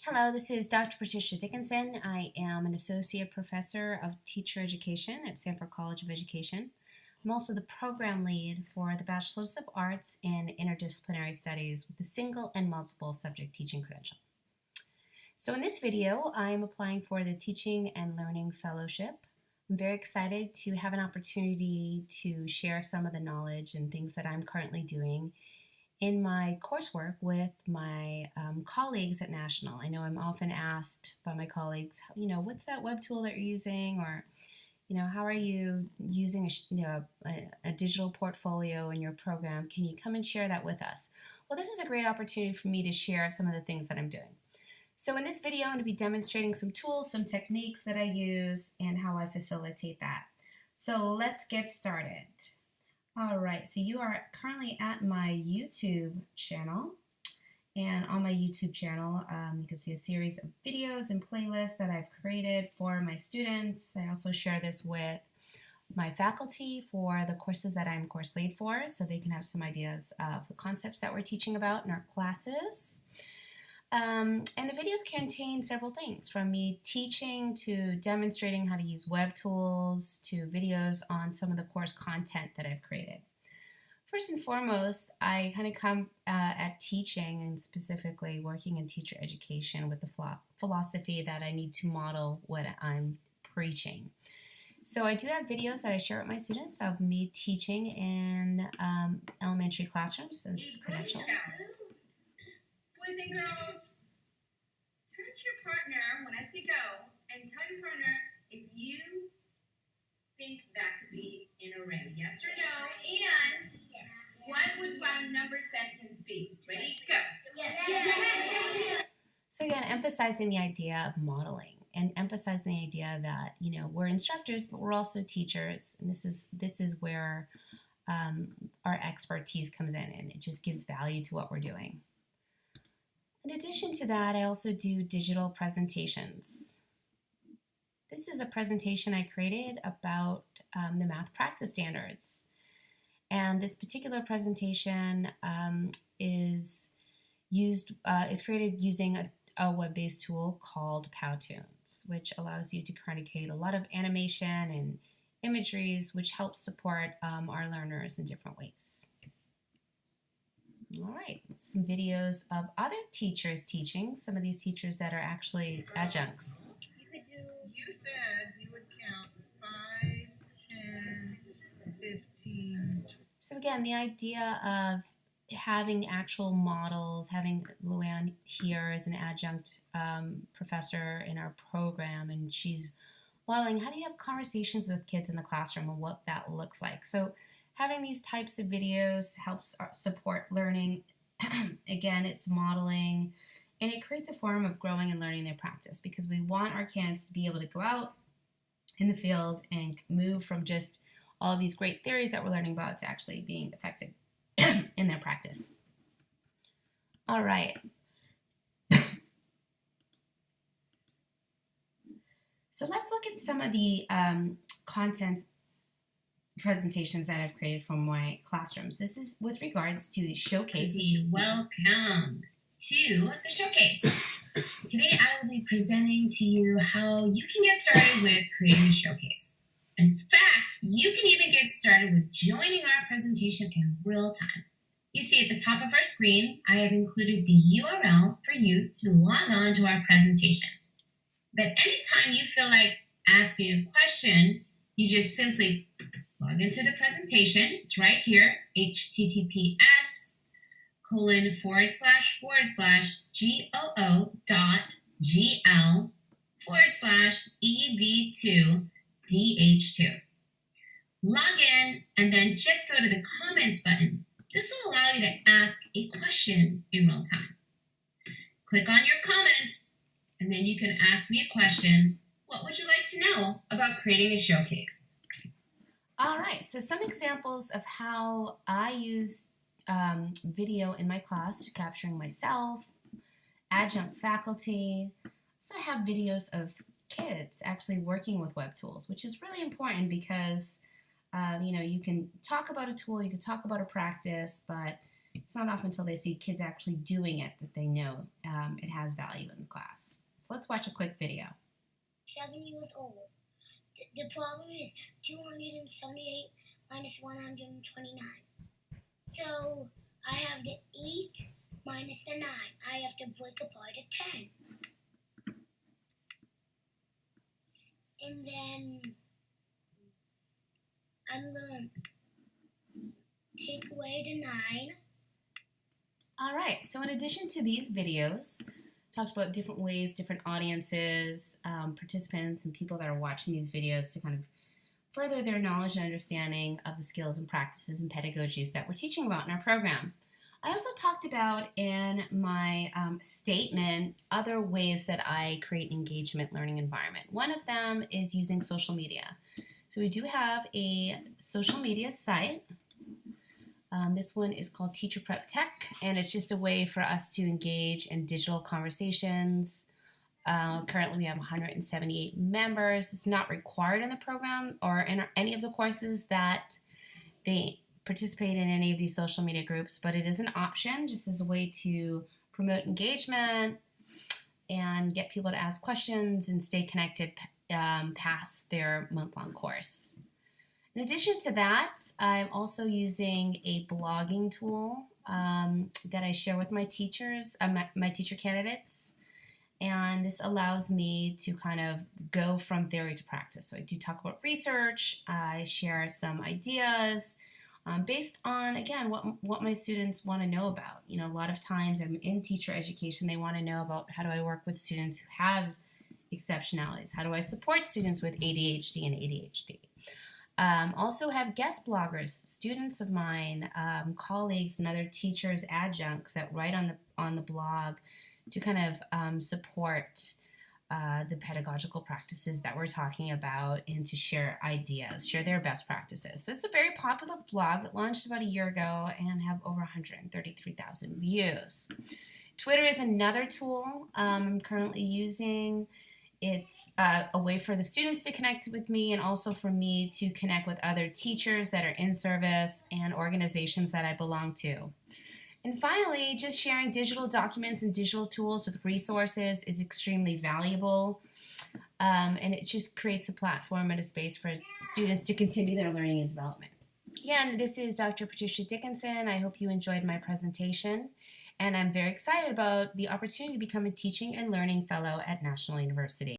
Hello, this is Dr. Patricia Dickinson. I am an associate professor of teacher education at Sanford College of Education. I'm also the program lead for the Bachelor's of Arts in Interdisciplinary Studies with a single and multiple subject teaching credential. So in this video, I am applying for the Teaching and Learning Fellowship. I'm very excited to have an opportunity to share some of the knowledge and things that I'm currently doing in my coursework with my colleagues at National. I know I'm often asked by my colleagues, what's that web tool that you're using, or how are you using a digital portfolio in your program? Can you come and share that with us? Well, this is a great opportunity for me to share some of the things that I'm doing. So in this video, I'm going to be demonstrating some tools, some techniques that I use, and how I facilitate that. So let's get started. All right, so you are currently at my YouTube channel, and on my YouTube channel you can see a series of videos and playlists that I've created for my students. I also share this with my faculty for the courses that I'm course lead for, so they can have some ideas of the concepts that we're teaching about in our classes. And the videos contain several things, from me teaching to demonstrating how to use web tools to videos on some of the course content that I've created. First and foremost, I kind of come at teaching, and specifically working in teacher education, with the philosophy that I need to model what I'm preaching. So I do have videos that I share with my students of me teaching in elementary classrooms. So this is credential. Boys and girls, turn to your partner when I say go and tell your partner if you think that could be in array. Yes or no? And what would my number sentence be? Ready? Go. Yes. So again, emphasizing the idea of modeling and emphasizing the idea that, we're instructors, but we're also teachers. And this is where our expertise comes in, and it just gives value to what we're doing. In addition to that, I also do digital presentations. This is a presentation I created about the math practice standards. And this particular presentation is created using a web-based tool called Powtoons, which allows you to create a lot of animation and imageries, which helps support our learners in different ways. All right, some videos of other teachers teaching, some of these teachers that are actually adjuncts. You said you would count 5, 10, 15. So again, the idea of having actual models, having Luann here as an adjunct professor in our program, and she's modeling how do you have conversations with kids in the classroom and what that looks like. So having these types of videos helps support learning. Again, it's modeling, and it creates a form of growing and learning their practice, because we want our kids to be able to go out in the field and move from just all of these great theories that we're learning about to actually being effective in their practice. All right. So let's look at some of the content presentations that I've created for my classrooms. This is with regards to the showcase. Welcome to the showcase. Today I will be presenting to you how you can get started with creating a showcase. In fact, you can even get started with joining our presentation in real time. You see at the top of our screen, I have included the URL for you to log on to our presentation. But anytime you feel like asking a question, you just simply log into the presentation. It's right here, https://goo.gl/ev2dh2. Log in and then just go to the comments button. This will allow you to ask a question in real time. Click on your comments, and then you can ask me a question. What would you like to know about creating a showcase? All right, so some examples of how I use video in my class, capturing myself, adjunct faculty. So I have videos of kids actually working with web tools, which is really important because you can talk about a tool, you can talk about a practice, but It's not often until they see kids actually doing it that they know it has value in the class. So let's watch a quick video. 7 years old. The problem is 278 minus 129. So I have the 8 minus the 9. I have to break apart a 10. And then I'm going to take away the 9. All right, so in addition to these videos, talked about different ways, different audiences, participants, and people that are watching these videos to kind of further their knowledge and understanding of the skills and practices and pedagogies that we're teaching about in our program. I also talked about in my statement other ways that I create an engagement learning environment. One of them is using social media. So we do have a social media site. This one is called Teacher Prep Tech, and it's just a way for us to engage in digital conversations. Currently, we have 178 members. It's not required in the program or in any of the courses that they participate in any of these social media groups, but it is an option just as a way to promote engagement and get people to ask questions and stay connected past their month-long course. In addition to that, I'm also using a blogging tool that I share with my teachers, my teacher candidates, and this allows me to kind of go from theory to practice. So I do talk about research, I share some ideas based on, again, what my students want to know about. You know, a lot of times I'm in teacher education, they want to know about how do I work with students who have exceptionalities, how do I support students with ADHD and ADHD. Also have guest bloggers, students of mine, colleagues and other teachers, adjuncts that write on the blog to kind of support the pedagogical practices that we're talking about and to share ideas, share their best practices. So it's a very popular blog that launched about a year ago and have over 133,000 views. Twitter is another tool I'm currently using. It's a way for the students to connect with me and also for me to connect with other teachers that are in service and organizations that I belong to. And finally, just sharing digital documents and digital tools with resources is extremely valuable. And it just creates a platform and a space for students to continue their learning and development. Again, this is Dr. Patricia Dickinson. I hope you enjoyed my presentation. And I'm very excited about the opportunity to become a teaching and learning fellow at National University.